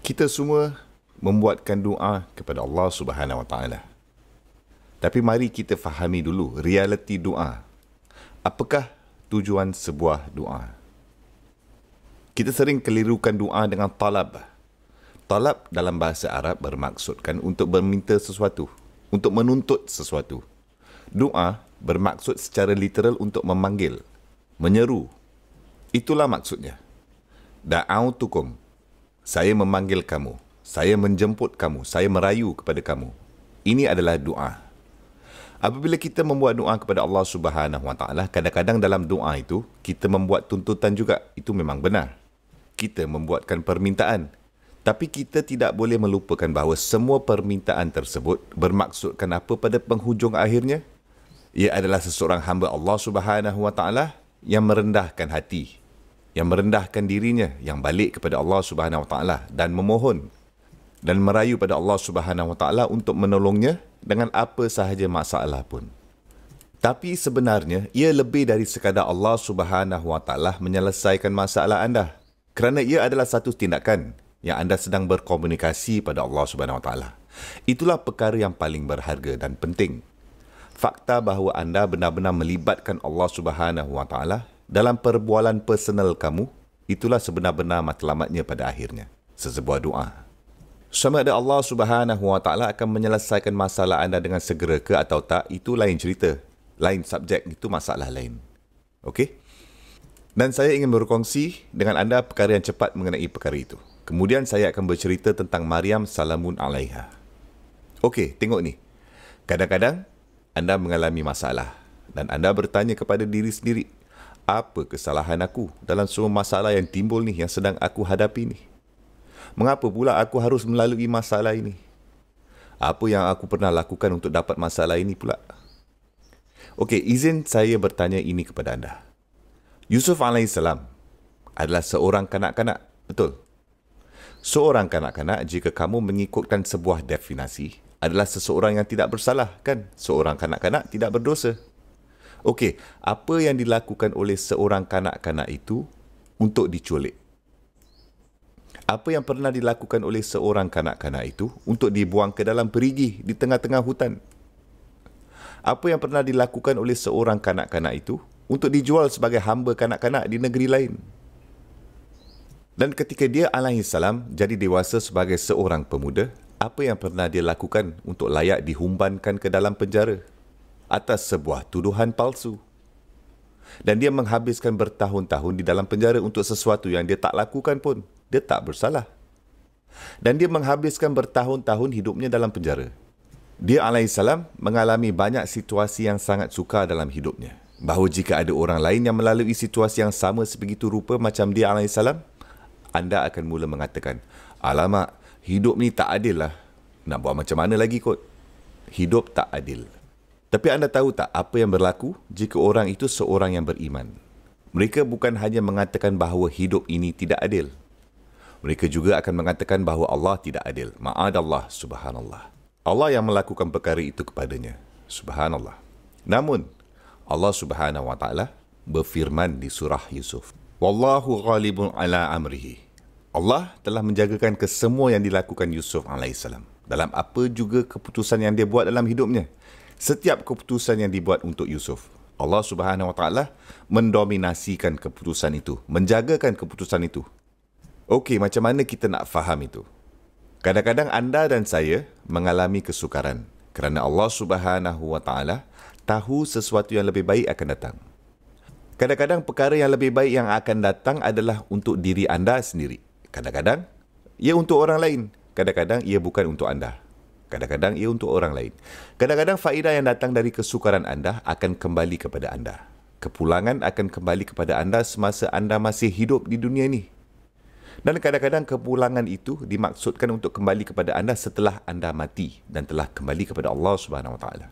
Kita semua membuatkan doa kepada Allah Subhanahu Wa Taala. Tapi mari kita fahami dulu realiti doa. Apakah tujuan sebuah doa? Kita sering kelirukan doa dengan talab. Talab dalam bahasa Arab bermaksudkan untuk meminta sesuatu, untuk menuntut sesuatu. Doa bermaksud secara literal untuk memanggil, menyeru. Itulah maksudnya. Da'autukum. Saya memanggil kamu. Saya menjemput kamu. Saya merayu kepada kamu. Ini adalah doa. Apabila kita membuat doa kepada Allah Subhanahu Wa Taala, kadang-kadang dalam doa itu kita membuat tuntutan juga. Itu memang benar. Kita membuatkan permintaan. Tapi kita tidak boleh melupakan bahawa semua permintaan tersebut bermaksudkan apa pada penghujung akhirnya? Ia adalah seseorang hamba Allah Subhanahu Wa Taala yang merendahkan hati, yang merendahkan dirinya, yang balik kepada Allah Subhanahu Wa Taala dan memohon dan merayu pada Allah Subhanahu Wa Taala untuk menolongnya dengan apa sahaja masalah pun. Tapi sebenarnya ia lebih dari sekadar Allah Subhanahu Wa Taala menyelesaikan masalah anda, kerana ia adalah satu tindakan yang anda sedang berkomunikasi pada Allah Subhanahu Wa Taala. Itulah perkara yang paling berharga dan penting. Fakta bahawa anda benar-benar melibatkan Allah Subhanahu Wa Taala dalam perbualan personal kamu, itulah sebenar-benar matlamatnya pada akhirnya, sesebuah doa. Sama ada Allah Subhanahu Wa Taala akan menyelesaikan masalah anda dengan segera ke atau tak, itu lain cerita. Lain subjek, itu masalah lain. Okey? Dan saya ingin berkongsi dengan anda perkara yang cepat mengenai perkara itu. Kemudian saya akan bercerita tentang Maryam salamun alaiha. Okey, tengok ni. Kadang-kadang anda mengalami masalah dan anda bertanya kepada diri sendiri, apa kesalahan aku dalam semua masalah yang timbul ni, yang sedang aku hadapi ni? Mengapa pula aku harus melalui masalah ini? Apa yang aku pernah lakukan untuk dapat masalah ini pula? Okey, izin saya bertanya ini kepada anda. Yusuf AS adalah seorang kanak-kanak, betul? Seorang kanak-kanak, jika kamu mengikutkan sebuah definisi, adalah seseorang yang tidak bersalah, kan? Seorang kanak-kanak tidak berdosa. Okey, apa yang dilakukan oleh seorang kanak-kanak itu untuk diculik? Apa yang pernah dilakukan oleh seorang kanak-kanak itu untuk dibuang ke dalam perigi di tengah-tengah hutan? Apa yang pernah dilakukan oleh seorang kanak-kanak itu untuk dijual sebagai hamba kanak-kanak di negeri lain? Dan ketika dia alaihissalam jadi dewasa sebagai seorang pemuda, apa yang pernah dia lakukan untuk layak dihumbankan ke dalam penjara atas sebuah tuduhan palsu? Dan dia menghabiskan bertahun-tahun di dalam penjara untuk sesuatu yang dia tak lakukan pun. Dia tak bersalah. Dan dia menghabiskan bertahun-tahun hidupnya dalam penjara. Dia alaihissalam mengalami banyak situasi yang sangat sukar dalam hidupnya. Bahawa jika ada orang lain yang melalui situasi yang sama sebegitu rupa macam dia alaihissalam, anda akan mula mengatakan, alamak, hidup ni tak adil lah. Nak buat macam mana lagi kot? Hidup tak adil. Tapi anda tahu tak apa yang berlaku jika orang itu seorang yang beriman? Mereka bukan hanya mengatakan bahawa hidup ini tidak adil. Mereka juga akan mengatakan bahawa Allah tidak adil. Ma'adallah, subhanallah. Allah yang melakukan perkara itu kepadanya. Subhanallah. Namun, Allah Subhanahu Wa Taala berfirman di surah Yusuf, Wallahu ghalibun ala amrihi. Allah telah menjagakan kesemua yang dilakukan Yusuf alaihissalam dalam apa juga keputusan yang dia buat dalam hidupnya. Setiap keputusan yang dibuat untuk Yusuf, Allah Subhanahu Wa Taala mendominasikan keputusan itu, menjagakan keputusan itu. Okey, macam mana kita nak faham itu? Kadang-kadang anda dan saya mengalami kesukaran kerana Allah Subhanahu Wa Taala tahu sesuatu yang lebih baik akan datang. Kadang-kadang perkara yang lebih baik yang akan datang adalah untuk diri anda sendiri. Kadang-kadang ia untuk orang lain. Kadang-kadang ia bukan untuk anda. Kadang-kadang ia untuk orang lain. Kadang-kadang faedah yang datang dari kesukaran anda akan kembali kepada anda. Kepulangan akan kembali kepada anda semasa anda masih hidup di dunia ini. Dan kadang-kadang kepulangan itu dimaksudkan untuk kembali kepada anda setelah anda mati dan telah kembali kepada Allah Subhanahu Wa Taala.